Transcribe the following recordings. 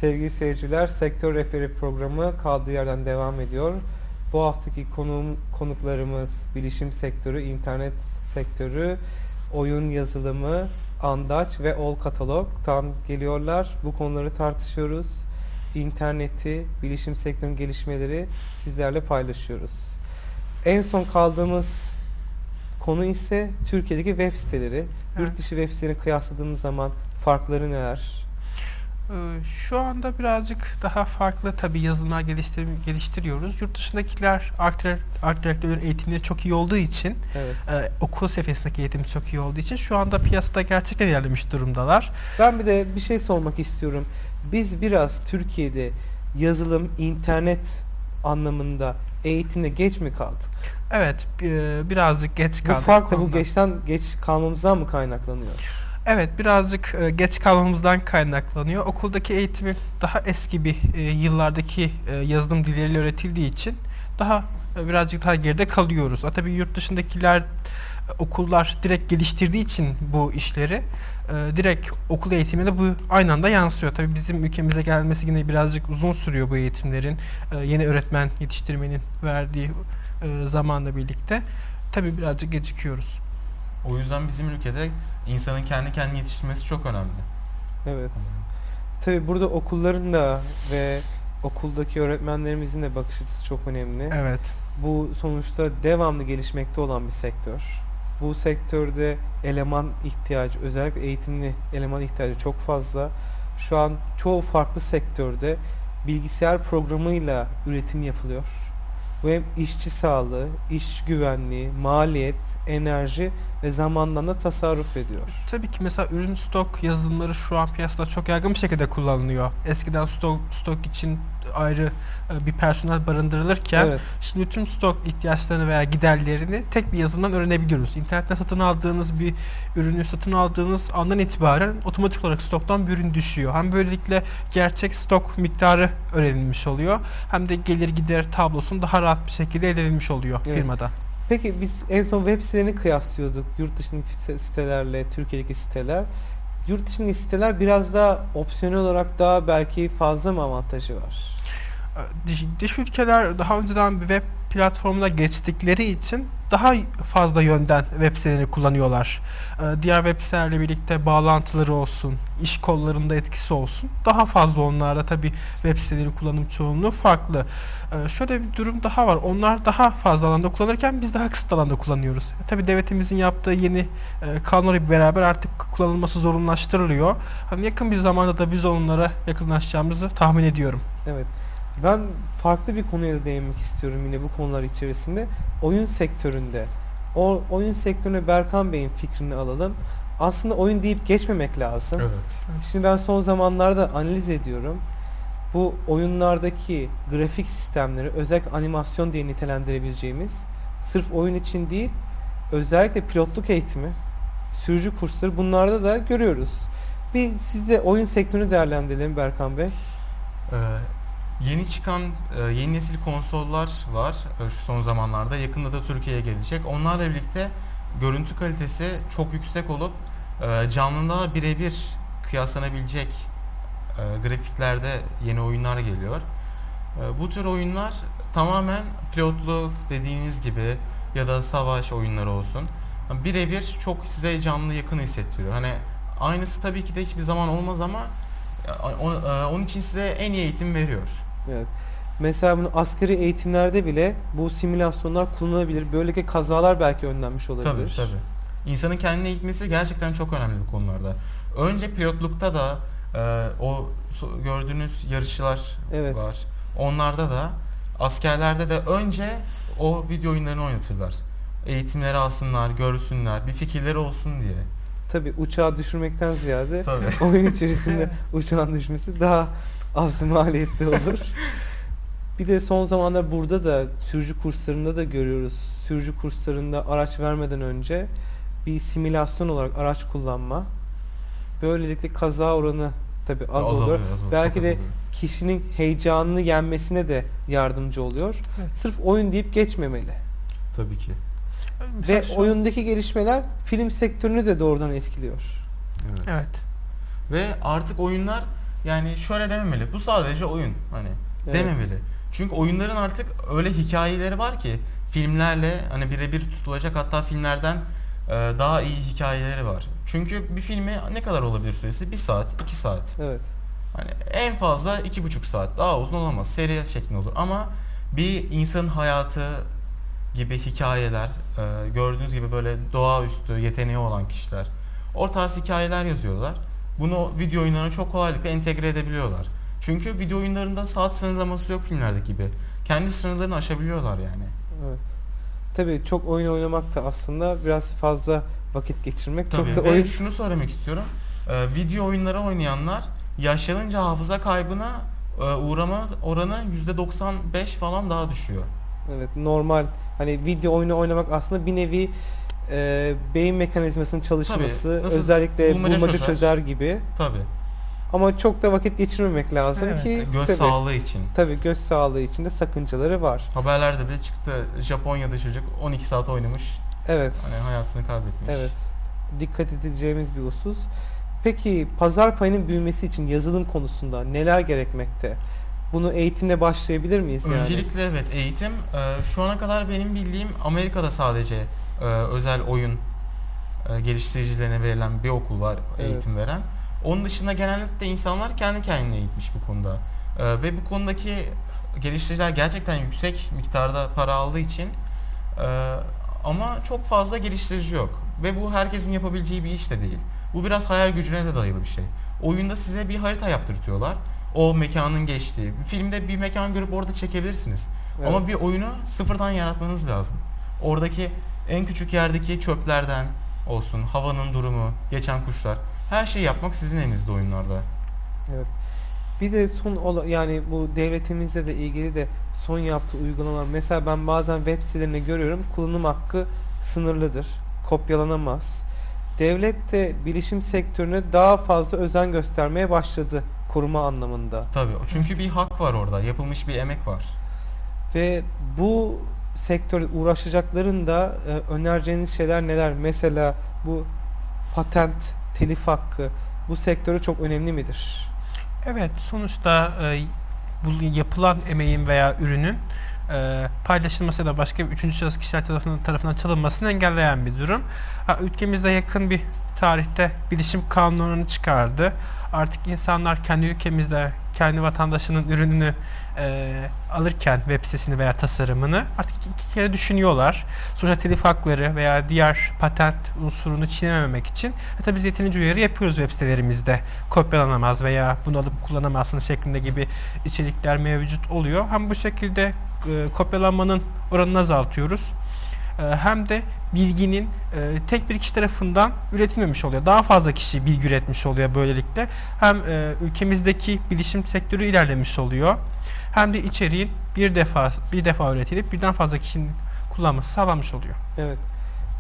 Sevgili seyirciler, Sektör Rehberi programı kaldığı yerden devam ediyor. Bu haftaki konuklarımız bilişim sektörü, internet sektörü, oyun yazılımı, Andaç ve All Katalog'tan geliyorlar. Bu konuları tartışıyoruz. İnterneti, bilişim sektörünün gelişmeleri sizlerle paylaşıyoruz. En son kaldığımız konu ise Türkiye'deki web siteleri. Evet. Yurt dışı web sitelerini kıyasladığımız zaman farkları neler? Şu anda birazcık daha farklı tabii yazılımlar geliştiriyoruz. Yurt dışındakiler art direktörlerin eğitimleri çok iyi olduğu için, Evet. okul seviyesindeki eğitim çok iyi olduğu için şu anda piyasada gerçekten ilerlemiş durumdalar. Ben bir de bir şey sormak istiyorum. Biz biraz Türkiye'de yazılım, internet anlamında eğitimde geç mi kaldık? Evet, birazcık geç Bu kaldık. fark da bu konuda. geç kalmamızdan mı kaynaklanıyor? Evet, birazcık geç kalmamızdan kaynaklanıyor. Okuldaki eğitimin daha eski bir yıllardaki yazılım dilleriyle öğretildiği için birazcık daha geride kalıyoruz. Tabii yurt dışındakiler okullar direkt geliştirdiği için bu işleri direkt okul eğitimine bu aynı anda yansıyor. Tabii bizim ülkemize gelmesi yine birazcık uzun sürüyor bu eğitimlerin. Yeni öğretmen yetiştirmenin verdiği zamanla birlikte. Tabii birazcık gecikiyoruz. O yüzden bizim ülkede insanın kendi kendini yetiştirmesi çok önemli. Evet. Tabii burada okulların da ve okuldaki öğretmenlerimizin de bakış açısı çok önemli. Evet. Bu sonuçta devamlı gelişmekte olan bir sektör. Bu sektörde eleman ihtiyacı, özellikle eğitimli eleman ihtiyacı çok fazla. Şu an çoğu farklı sektörde bilgisayar programıyla üretim yapılıyor. Bu hem işçi sağlığı, iş güvenliği, maliyet, enerji ve zamandan da tasarruf ediyor. Tabii ki mesela ürün stok yazılımları şu an piyasada çok yaygın bir şekilde kullanılıyor. Eskiden stok için ayrı bir personel barındırılırken Evet. şimdi tüm stok ihtiyaçlarını veya giderlerini tek bir yazılımdan öğrenebiliyoruz. İnternetten satın aldığınız bir ürünü satın aldığınız andan itibaren otomatik olarak stoktan bir ürün düşüyor. Hem böylelikle gerçek stok miktarı öğrenilmiş oluyor. Hem de gelir gider tablosunu daha rahat bir şekilde elde edilmiş oluyor Evet. firmada. Peki biz en son web sitelerini kıyaslıyorduk. Yurt dışındaki sitelerle Türkiye'deki siteler. Yurt dışındaki siteler biraz daha opsiyonel olarak daha belki fazla mı avantajı var? Dış ülkeler daha önceden bir web platformuna geçtikleri için daha fazla yönden web sitelerini kullanıyorlar. Diğer web sitelerle birlikte bağlantıları olsun, iş kollarında etkisi olsun. Daha fazla onlarda tabii web siteleri kullanım çoğunluğu farklı. Şöyle bir durum daha var. Onlar daha fazla alanda kullanırken biz daha kısıtlı alanda kullanıyoruz. Tabii devletimizin yaptığı yeni kanunlarla beraber artık kullanılması zorunlaştırılıyor. Hani yakın bir zamanda da biz onlara yakınlaşacağımızı tahmin ediyorum. Evet. Ben farklı bir konuya da değinmek istiyorum yine bu konular içerisinde. Oyun sektöründe. O oyun sektörüne Berkan Bey'in fikrini alalım. Aslında oyun deyip geçmemek lazım. Evet. Şimdi ben son zamanlarda analiz ediyorum. Bu oyunlardaki grafik sistemleri, özellikle animasyon diye nitelendirebileceğimiz, sırf oyun için değil, özellikle pilotluk eğitimi, sürücü kursları, bunlarda da görüyoruz. Bir siz de oyun sektörünü değerlendirelim Berkan Bey. Ee, Yeni çıkan yeni nesil konsollar var şu son zamanlarda. Yakında da Türkiye'ye gelecek. Onlarla birlikte görüntü kalitesi çok yüksek olup canlılığa birebir kıyaslanabilecek grafiklerde yeni oyunlar geliyor. Bu tür oyunlar tamamen pilotluk dediğiniz gibi ya da savaş oyunları olsun. Birebir çok size canlı yakın hissettiriyor. Hani aynısı tabii ki de hiçbir zaman olmaz ama onun için size en iyi eğitim veriyor. Evet. Mesela bunu askeri eğitimlerde bile bu simülasyonlar kullanılabilir. Böylece kazalar belki önlenmiş olabilir. Tabii tabii. İnsanın kendine eğitmesi gerçekten çok önemli bu konularda. Önce pilotlukta da gördüğünüz yarışlar Evet. var. Onlarda da askerlerde de önce o video oyunlarını oynatırlar. Eğitimleri alsınlar, görsünler, bir fikirleri olsun diye. Tabii uçağı düşürmekten ziyade Tabii. oyun içerisinde uçağın düşmesi daha az maliyetli olur. Bir de son zamanlarda burada da sürücü kurslarında da görüyoruz. Sürücü kurslarında araç vermeden önce bir simülasyon olarak araç kullanma. Böylelikle kaza oranı tabii az Azalıyor, oluyor. azalıyor, Belki çok de azalıyor. kişinin heyecanını yenmesine de yardımcı oluyor. Evet. Sırf oyun deyip geçmemeli. Tabii ki. Mesela Ve şu- oyundaki gelişmeler film sektörünü de doğrudan etkiliyor. Evet. Evet. Ve artık oyunlar yani şöyle dememeli. Bu sadece oyun hani Evet. dememeli. Çünkü oyunların artık öyle hikayeleri var ki filmlerle hani birebir tutulacak, hatta filmlerden daha iyi hikayeleri var. Çünkü bir filmi ne kadar olabilir süresi? 1 saat, 2 saat. Evet. Hani en fazla 2,5 saat. Daha uzun olamaz. Seri şeklinde olur. Ama bir insanın hayatı gibi hikayeler, gördüğünüz gibi böyle doğaüstü yeteneği olan kişiler, o tarz hikayeler yazıyorlar. Bunu video oyunlarına çok kolaylıkla entegre edebiliyorlar. Çünkü video oyunlarında saat sınırlaması yok filmlerdeki gibi. Kendi sınırlarını aşabiliyorlar yani. Evet. Tabii çok oyun oynamak da aslında biraz fazla vakit geçirmek. Tabii. Çok da Ve oyun şunu söylemek istiyorum. Video oyunları oynayanlar yaşlanınca hafıza kaybına uğrama oranı %95 falan daha düşüyor. evet, normal hani video oyunu oynamak aslında bir nevi beyin mekanizmasının çalışması, Tabii, nasıl özellikle bulmaca bulmaca çözer. çözer gibi. Tabii. Ama çok da vakit geçirmemek lazım Evet. ki Göz tabii, sağlığı için. tabii göz sağlığı için de sakıncaları var. Haberlerde bile çıktı. Japonya'da çocuk 12 saat oynamış. Evet. Hani hayatını kaybetmiş. Evet. Dikkat edeceğimiz bir husus. Peki pazar payının büyümesi için yazılım konusunda neler gerekmekte? Bunu eğitimle başlayabilir miyiz yani? Öncelikle evet, eğitim. Şu ana kadar benim bildiğim Amerika'da sadece özel oyun geliştiricilerine verilen bir okul var, eğitim veren. Onun dışında genellikle insanlar kendi kendine eğitmiş bu konuda. Ve bu konudaki geliştiriciler gerçekten yüksek miktarda para aldığı için ama çok fazla geliştirici yok. Ve bu herkesin yapabileceği bir iş de değil. Bu biraz hayal gücüne de dayalı bir şey. Oyunda size bir harita yaptırtıyorlar. O mekanın geçtiği. Bir filmde bir mekan görüp orada çekebilirsiniz. Evet. Ama bir oyunu sıfırdan yaratmanız lazım. Oradaki en küçük yerdeki çöplerden olsun, havanın durumu, geçen kuşlar, her şeyi yapmak sizin elinizde oyunlarda. Evet. Bir de yani bu devletimizle de ilgili de son yaptığı uygulamalar. Mesela ben bazen web sitelerinde görüyorum, kullanım hakkı sınırlıdır. Kopyalanamaz. Devlet de bilişim sektörüne daha fazla özen göstermeye başladı koruma anlamında. Tabii. Çünkü bir hak var orada. Yapılmış bir emek var. Ve bu sektörde uğraşacakların da önereceğiniz şeyler neler? Mesela bu patent, telif hakkı bu sektöre çok önemli midir? Evet, sonuçta bu yapılan emeğin veya ürünün paylaşılması ya da başka bir üçüncü şahıs kişiler tarafından çalınmasını engelleyen bir durum. Ülkemizde yakın bir tarihte bilişim kanunlarını çıkardı. Artık insanlar kendi ülkemizde kendi vatandaşının ürününü alırken web sitesini veya tasarımını artık iki kere düşünüyorlar. Sonuçta telif hakları veya diğer patent unsurunu çiğnememek için tabii biz yeterince uyarı yapıyoruz web sitelerimizde. Kopyalanamaz veya bunu alıp kullanamazsınız şeklinde gibi içerikler mevcut oluyor. Hem bu şekilde kopyalanmanın oranını azaltıyoruz. Hem de bilginin tek bir kişi tarafından üretilmemiş oluyor. Daha fazla kişi bilgi üretmiş oluyor böylelikle. Hem ülkemizdeki bilişim sektörü ilerlemiş oluyor. Hem de içeriğin bir defa üretilip birden fazla kişinin kullanması sağlanmış oluyor. Evet.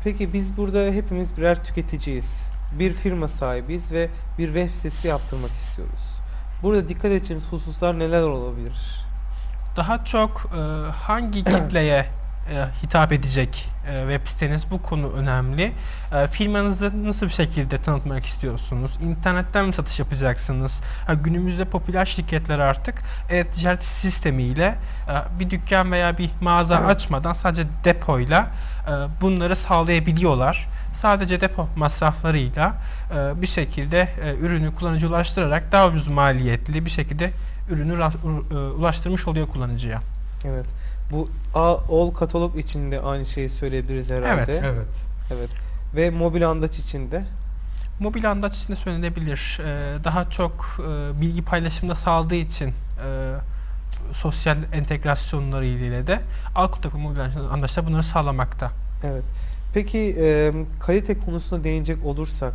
Peki biz burada hepimiz birer tüketiciyiz. Bir firma sahibiyiz ve bir web sitesi yaptırmak istiyoruz. Burada dikkat edeceğimiz hususlar neler olabilir? Daha çok hangi kitleye hitap edecek web siteniz, bu konu önemli. Firmanızı nasıl bir şekilde tanıtmak istiyorsunuz? İnternetten mi satış yapacaksınız? Günümüzde popüler şirketler artık ticaret sistemiyle bir dükkan veya bir mağaza açmadan sadece depoyla bunları sağlayabiliyorlar. Sadece depo masraflarıyla bir şekilde ürünü kullanıcıya ulaştırarak daha ucuz maliyetli bir şekilde ürünü ulaştırmış oluyor kullanıcıya. Evet. Bu all katalog için de aynı şeyi söyleyebiliriz herhalde. Evet. Evet. Evet. Ve mobil andaç için de. Mobil andaç için de söylenebilir. Daha çok bilgi paylaşımda sağladığı için sosyal entegrasyonları ile de Alkut'taki mobil andaçlar bunları sağlamakta. Evet. Peki kalite konusuna değinecek olursak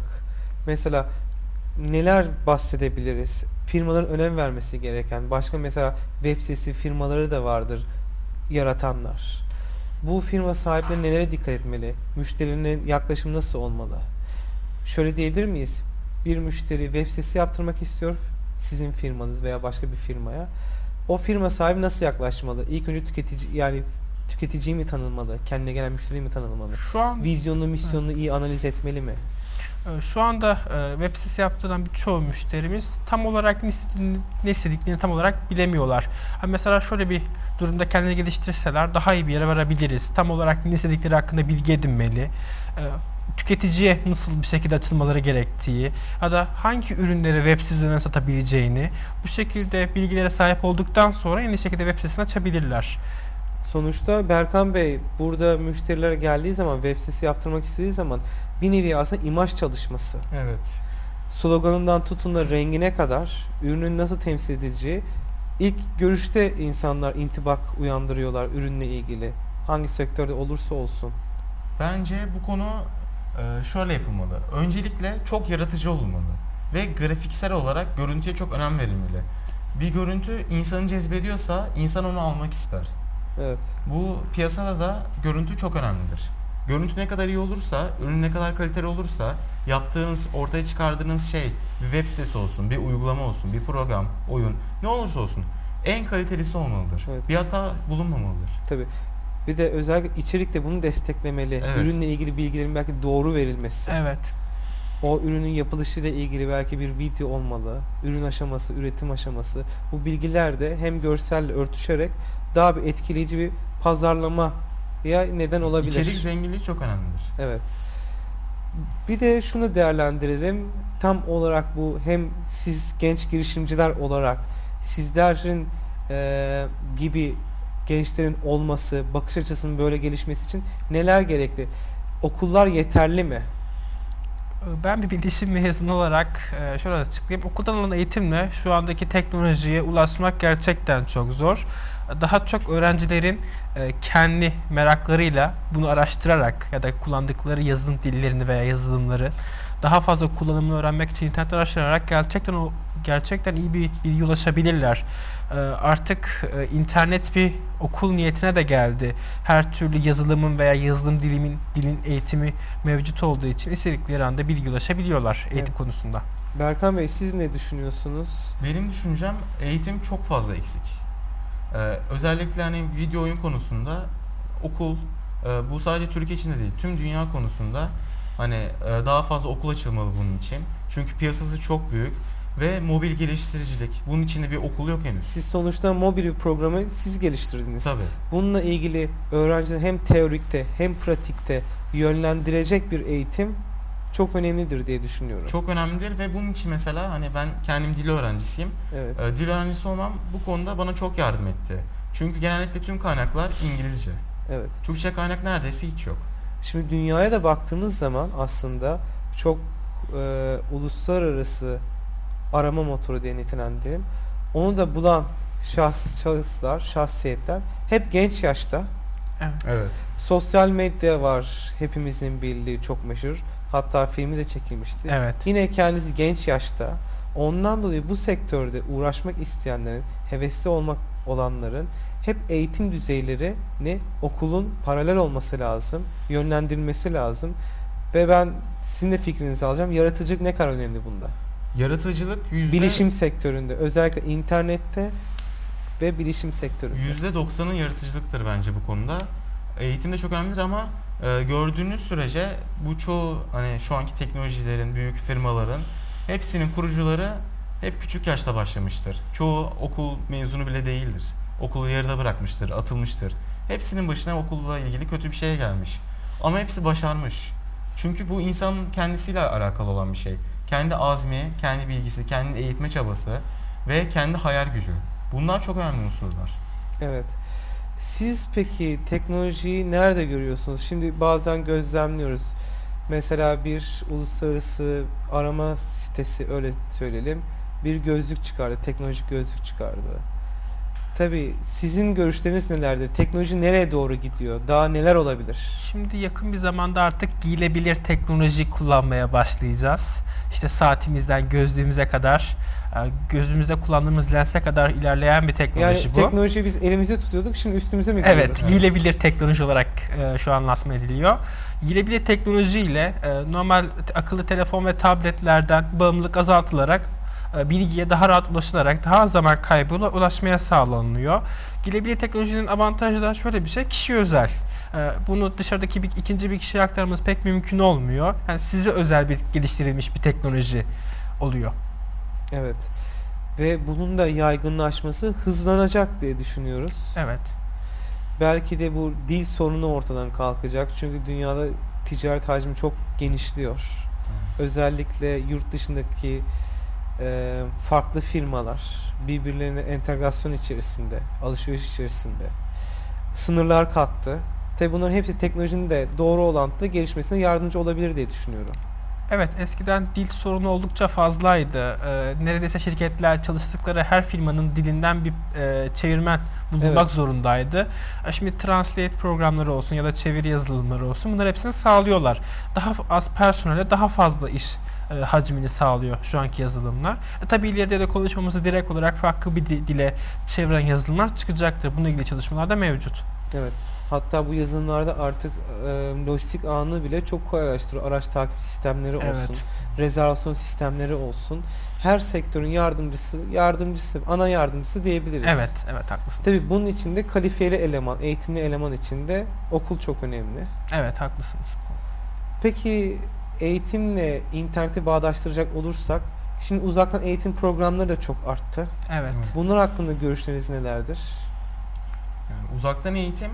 mesela neler bahsedebiliriz? Firmaların önem vermesi gereken başka mesela web sitesi firmaları da vardır yaratanlar. Bu firma sahipleri nelere dikkat etmeli? Müşterinin yaklaşımı nasıl olmalı? Şöyle diyebilir miyiz? Bir müşteri web sitesi yaptırmak istiyor sizin firmanız veya başka bir firmaya. O firma sahibi nasıl yaklaşmalı? İlk önce tüketici yani Tüketiciyi mi tanınmalı? Kendine gelen müşteriyi mi tanınmalı? Şu an Vizyonunu, misyonunu iyi analiz etmeli mi? Şu anda web sitesi yaptıran birçoğu müşterimiz tam olarak ne istediklerini tam olarak bilemiyorlar. Mesela şöyle bir durumda kendini geliştirseler daha iyi bir yere varabiliriz. Tam olarak ne istedikleri hakkında bilgi edinmeli. Tüketiciye nasıl bir şekilde açılmaları gerektiği ya da hangi ürünleri web sitesi üzerinden satabileceğini bu şekilde bilgilere sahip olduktan sonra en iyi şekilde web sitesini açabilirler. Sonuçta Berkan Bey burada müşteriler geldiği zaman, web sitesi yaptırmak istediği zaman bir nevi aslında imaj çalışması. Evet. Sloganından tutun da rengine kadar ürünün nasıl temsil edileceği ilk görüşte insanlar intibak uyandırıyorlar ürünle ilgili. Hangi sektörde olursa olsun. Bence bu konu şöyle yapılmalı. Öncelikle çok yaratıcı olmalı ve grafiksel olarak görüntüye çok önem verilmeli. Bir görüntü insanı cezbediyorsa insan onu almak ister. Evet. Bu piyasada da görüntü çok önemlidir. Görüntü ne kadar iyi olursa, ürün ne kadar kaliteli olursa, yaptığınız, ortaya çıkardığınız şey bir web sitesi olsun, bir uygulama olsun, bir program, oyun, ne olursa olsun en kalitelisi olmalıdır. Evet. Bir hata bulunmamalıdır. Tabii. Bir de özellikle içerik de bunu desteklemeli. Evet. Ürünle ilgili bilgilerin belki doğru verilmesi. Evet. O ürünün yapılışıyla ilgili belki bir video olmalı. Ürün aşaması, üretim aşaması. Bu bilgiler de hem görselle örtüşerek daha bir etkileyici bir pazarlamaya neden olabilir. İçerik zenginliği çok önemlidir. Evet. Bir de şunu değerlendirelim. Tam olarak bu hem siz genç girişimciler olarak sizlerin gibi gençlerin olması, bakış açısının böyle gelişmesi için neler gerekli? Okullar yeterli mi? Ben bir bilişim mezunu olarak şöyle açıklayayım. Okuldan alınan eğitimle şu andaki teknolojiye ulaşmak gerçekten çok zor. Daha çok öğrencilerin kendi meraklarıyla bunu araştırarak ya da kullandıkları yazılım dillerini veya yazılımları daha fazla kullanımını öğrenmek için internet araştırarak gerçekten iyi bir bilgiye ulaşabilirler. Artık internet bir okul niyetine de geldi. Her türlü yazılımın veya yazılım dilin eğitimi mevcut olduğu için istedikleri anda bilgi ulaşabiliyorlar eğitim Evet. konusunda. Berkan Bey siz ne düşünüyorsunuz? Benim düşüncem eğitim çok fazla eksik. Özellikle hani video oyun konusunda okul, bu sadece Türkiye için de değil, tüm dünya konusunda hani daha fazla okul açılmalı bunun için. Çünkü piyasası çok büyük ve mobil geliştiricilik. Bunun içinde bir okul yok henüz. Siz sonuçta mobil bir programı siz geliştirdiniz. Tabii. Bununla ilgili öğrenciler hem teorikte hem pratikte yönlendirecek bir eğitim çok önemlidir diye düşünüyorum. Çok önemlidir ve bunun için mesela hani ben kendim dil öğrencisiyim. Evet. Dil öğrencisi olmam bu konuda bana çok yardım etti. Çünkü genellikle tüm kaynaklar İngilizce. Evet. Türkçe kaynak neredeyse hiç yok. Şimdi dünyaya da baktığımız zaman aslında çok uluslararası arama motoru diye nitelendirelim. Onu da bulan şahıslar, şahsiyetler hep genç yaşta. Evet. Evet. Sosyal medya var, hepimizin bildiği çok meşhur. Hatta filmi de çekilmişti. Evet. Yine kendisi genç yaşta. Ondan dolayı bu sektörde uğraşmak isteyenlerin, hevesli olanların hep eğitim düzeylerini okulun paralel olması lazım, yönlendirilmesi lazım. Ve ben sizin de fikrinizi alacağım. Yaratıcılık ne kadar önemli bunda? Yaratıcılık Bilişim sektöründe, özellikle internette ve bilişim sektöründe. %90'ın yaratıcılıktır bence bu konuda. Eğitim de çok önemlidir ama gördüğünüz sürece bu çoğu hani şu anki teknolojilerin, büyük firmaların hepsinin kurucuları hep küçük yaşta başlamıştır. Çoğu okul mezunu bile değildir. Okulu yarıda bırakmıştır, atılmıştır. Hepsinin başına okulla ilgili kötü bir şey gelmiş. Ama hepsi başarmış. Çünkü bu insanın kendisiyle alakalı olan bir şey. Kendi azmi, kendi bilgisi, kendi eğitme çabası ve kendi hayal gücü. Bunlar çok önemli unsurlar. Evet. Siz peki teknolojiyi nerede görüyorsunuz? Şimdi bazen gözlemliyoruz. Mesela bir uluslararası arama sitesi, öyle söyleyelim, bir gözlük çıkardı, teknolojik gözlük çıkardı. Tabii sizin görüşleriniz nelerdir? Teknoloji nereye doğru gidiyor? Daha neler olabilir? Şimdi yakın bir zamanda artık giyilebilir teknoloji kullanmaya başlayacağız. İşte saatimizden gözlüğümüze kadar, gözümüzde kullandığımız lense kadar ilerleyen bir teknoloji Yani bu. teknolojiyi biz elimizde tutuyorduk, şimdi üstümüze mi giyiyoruz? Evet, giyilebilir teknoloji olarak şu an lansman ediliyor. Giyilebilir teknoloji ile normal akıllı telefon ve tabletlerden bağımlılık azaltılarak bilgiye daha rahat ulaşılarak daha az zaman kaybıyla ulaşmaya sağlanıyor. Girebilir teknolojinin avantajı da şöyle bir şey, kişi özel. Bunu dışarıdaki ikinci bir kişiye aktarmanız pek mümkün olmuyor. Yani size özel bir geliştirilmiş bir teknoloji oluyor. Evet. Ve bunun da yaygınlaşması hızlanacak diye düşünüyoruz. Evet. Belki de bu dil sorunu ortadan kalkacak. Çünkü dünyada ticaret hacmi çok genişliyor. Özellikle yurt dışındaki farklı firmalar birbirlerine entegrasyon içerisinde, alışveriş içerisinde. Sınırlar kalktı. Tabi bunların hepsi teknolojinin de doğru orantıda gelişmesine yardımcı olabilir diye düşünüyorum. Evet, eskiden dil sorunu oldukça fazlaydı. Neredeyse şirketler çalıştıkları her firmanın dilinden bir çevirmen bulunmak Evet. zorundaydı. Şimdi Translate programları olsun ya da çeviri yazılımları olsun, bunlar hepsini sağlıyorlar. Daha az personele daha fazla iş hacmini sağlıyor şu anki yazılımlar. Tabii ileride de konuşmamızı direkt olarak farklı bir dile çeviren yazılımlar çıkacaktır. Bununla ilgili çalışmalar da mevcut. Evet. Hatta bu yazılımlarda artık lojistik ağını bile çok kolaylaştırıyor. Araç takip sistemleri olsun, Evet. rezervasyon sistemleri olsun. Her sektörün yardımcısı, ana yardımcısı diyebiliriz. Evet, evet haklısın. Tabii bunun içinde kalifiyeli eleman, eğitimli eleman içinde okul çok önemli. Evet, haklısınız. Peki eğitimle interneti bağdaştıracak olursak, şimdi uzaktan eğitim programları da çok arttı. Evet. Evet. Bunlar hakkında görüşleriniz nelerdir? Yani uzaktan eğitim,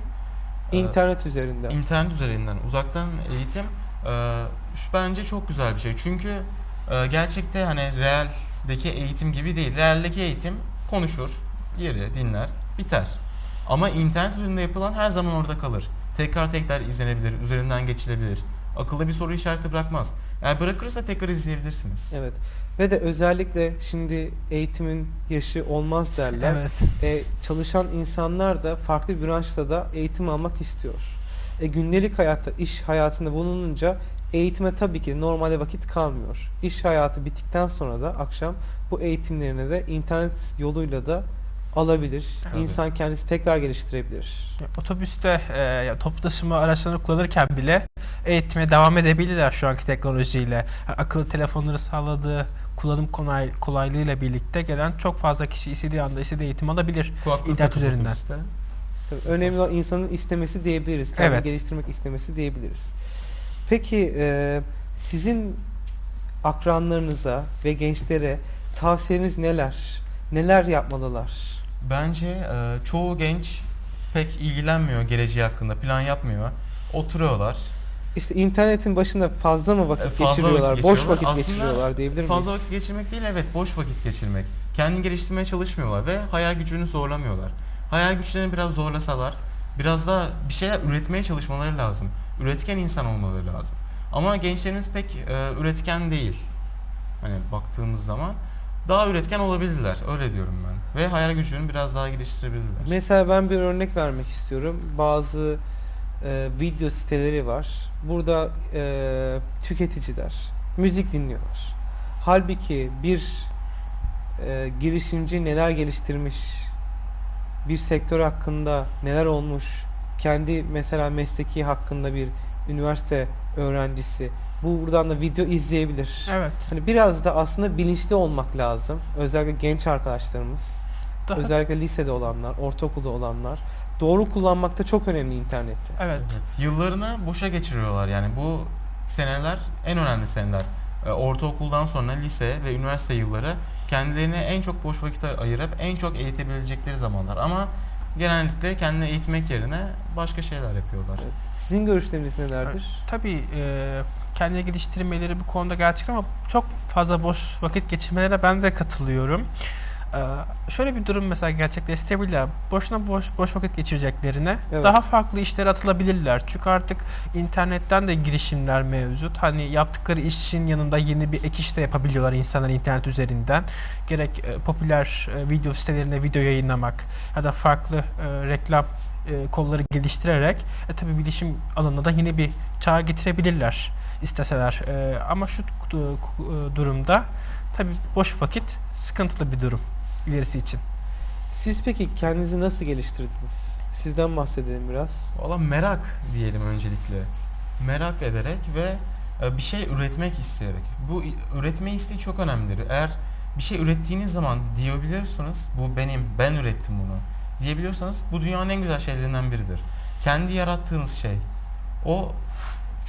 İnternet üzerinden. internet üzerinden uzaktan eğitim şu bence çok güzel bir şey. Çünkü gerçekte hani realdeki eğitim gibi değil. Realdeki eğitim konuşur, diğeri dinler, biter. Ama internet üzerinde yapılan her zaman orada kalır. Tekrar tekrar izlenebilir, üzerinden geçilebilir. Akılda bir soru işareti bırakmaz. Eğer bırakırsa tekrar izleyebilirsiniz. Evet. Ve de özellikle şimdi eğitimin yaşı olmaz derler. Evet. Çalışan insanlar da farklı bir branşta da eğitim almak istiyor. Gündelik hayatta, iş hayatında bulununca eğitime tabii ki normalde vakit kalmıyor. İş hayatı bittikten sonra da akşam bu eğitimlerini de internet yoluyla da alabilir. Tabii. İnsan kendisi tekrar geliştirebilir. Otobüste toplu taşıma araçlarını kullanırken bile eğitime devam edebilirler şu anki teknolojiyle. Akıllı telefonları sağladığı kullanım kolaylığıyla birlikte gelen çok fazla kişi istediği anda istediği eğitim alabilir Kulaklık internet takıp üzerinden. otobüste. Tabii önemli olan insanın istemesi diyebiliriz. Kendini Evet. geliştirmek istemesi diyebiliriz. Peki sizin akranlarınıza ve gençlere tavsiyeniz neler? Neler yapmalılar? Bence çoğu genç pek ilgilenmiyor geleceği hakkında, plan yapmıyor. Oturuyorlar. İşte internetin başında fazla mı vakit Fazla geçiriyorlar? vakit Boş geçiriyorlar. vakit Aslında geçiriyorlar diyebilir miyiz? Fazla vakit geçirmek değil, evet, boş vakit geçirmek. Kendini geliştirmeye çalışmıyorlar ve hayal gücünü zorlamıyorlar. Hayal güçlerini biraz zorlasalar, biraz da bir şeyler üretmeye çalışmaları lazım. Üretken insan olmaları lazım. Ama gençlerimiz pek üretken değil. Hani baktığımız zaman daha üretken olabilirler, öyle diyorum ben. Ve hayal gücünü biraz daha geliştirebilirler. Mesela ben bir örnek vermek istiyorum. Bazı video siteleri var. Burada tüketiciler müzik dinliyorlar. Halbuki bir girişimci neler geliştirmiş, bir sektör hakkında neler olmuş, kendi mesela mesleki hakkında bir üniversite öğrencisi buradan da video izleyebilir. Evet. Hani biraz da aslında bilinçli olmak lazım. Özellikle genç arkadaşlarımız, Daha, özellikle lisede olanlar, ortaokulda olanlar doğru kullanmakta çok önemli interneti. evet. Evet, yıllarını boşa geçiriyorlar. Yani bu seneler en önemli seneler. Ortaokuldan sonra lise ve üniversite yılları kendilerine en çok boş vakit ayırıp en çok eğitebilecekleri zamanlar. Ama genellikle kendini eğitmek yerine başka şeyler yapıyorlar. Evet. Sizin görüşleriniz nelerdir? Tabii kendini geliştirmeleri bu konuda gerçek ama çok fazla boş vakit geçirmelerine ben de katılıyorum. Şöyle bir durum mesela gerçekleştirebilirler. Boşuna boş vakit geçireceklerine Evet. daha farklı işlere atılabilirler. Çünkü artık internetten de girişimler mevcut. Hani yaptıkları işin yanında yeni bir ek iş de yapabiliyorlar insanlar internet üzerinden. Gerek popüler video sitelerinde video yayınlamak ya da farklı reklam kolları geliştirerek tabii bilişim alanına da yeni bir çağa getirebilirler isteseler. Ama şu durumda tabii boş vakit sıkıntılı bir durum ilerisi için. Siz peki kendinizi nasıl geliştirdiniz? Sizden bahsedelim biraz. Valla merak diyelim öncelikle. Merak ederek ve bir şey üretmek isteyerek. Bu üretme isteği çok önemlidir. Eğer bir şey ürettiğiniz zaman diyebiliyorsanız bu benim, ben ürettim bunu diyebiliyorsanız bu dünyanın en güzel şeylerinden biridir. Kendi yarattığınız şey o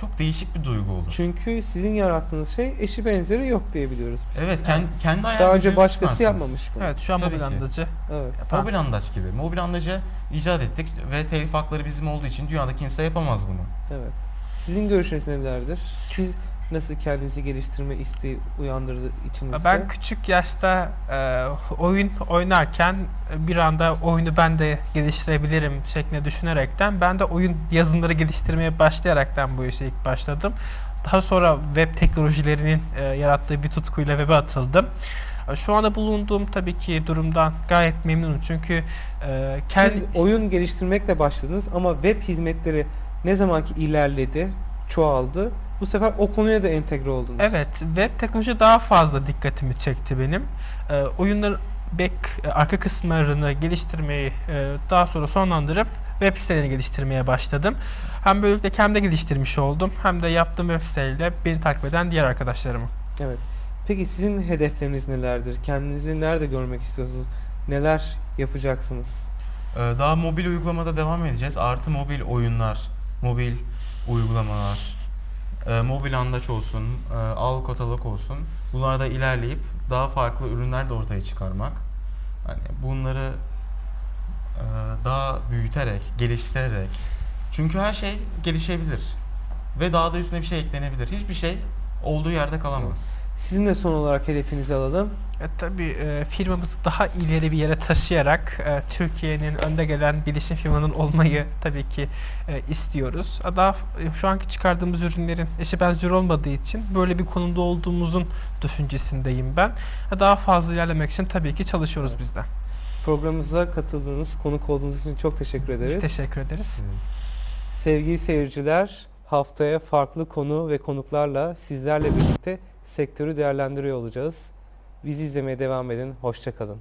çok değişik bir duygu olur. Çünkü sizin yarattığınız şey eşi benzeri yok diyebiliyoruz biz. Evet, kendi Daha ayağınızı önce başkası tutmazsınız. yapmamış bunu. Evet, şu an Tabii mobil ki. andacı. Evet. Mobil andaç gibi. Mobil andacı icat ettik ve telif hakları bizim olduğu için dünyada kimse yapamaz bunu. Evet. Sizin görüşünüz nelerdir? Siz nasıl kendinizi geliştirme isteği uyandırdı içinizde? Ben küçük yaşta oyun oynarken bir anda oyunu ben de geliştirebilirim şeklinde düşünerekten ben de oyun yazılımları geliştirmeye başlayaraktan bu işe ilk başladım. Daha sonra web teknolojilerinin yarattığı bir tutkuyla web'e atıldım. Şu anda bulunduğum tabii ki durumdan gayet memnunum çünkü Siz oyun geliştirmekle başladınız ama web hizmetleri ne zamanki ilerledi, çoğaldı, bu sefer o konuya da entegre oldunuz. Evet, web teknoloji daha fazla dikkatimi çekti benim. Oyunların arka kısımlarını geliştirmeyi daha sonra sonlandırıp web sitelerini geliştirmeye başladım. Hem böylelikle kendimde geliştirmiş oldum hem de yaptığım web siteleriyle beni takip eden diğer arkadaşlarımı. Evet. Peki sizin hedefleriniz nelerdir? Kendinizi nerede görmek istiyorsunuz? Neler yapacaksınız? Daha mobil uygulamada devam edeceğiz. Artı mobil oyunlar, mobil uygulamalar, mobil andaç olsun, al katalog olsun. Bunlarda ilerleyip daha farklı ürünler de ortaya çıkarmak. Hani bunları daha büyüterek, geliştirerek. Çünkü her şey gelişebilir ve daha da üstüne bir şey eklenebilir. Hiçbir şey olduğu yerde kalamaz. Sizin de son olarak hedefinizi alalım. Tabii firmamızı daha ileri bir yere taşıyarak Türkiye'nin önde gelen bilişim firmanın olmayı tabii ki istiyoruz. Şu anki çıkardığımız ürünlerin eşi benzeri olmadığı için böyle bir konumda olduğumuzun düşüncesindeyim ben. Daha fazla ilerlemek için tabii ki çalışıyoruz Evet. biz de. Programımıza katıldığınız, konuk olduğunuz için çok teşekkür ederiz. Biz teşekkür ederiz. Sevgili seyirciler, haftaya farklı konu ve konuklarla sizlerle birlikte sektörü değerlendiriyor olacağız. Bizi izlemeye devam edin. Hoşça kalın.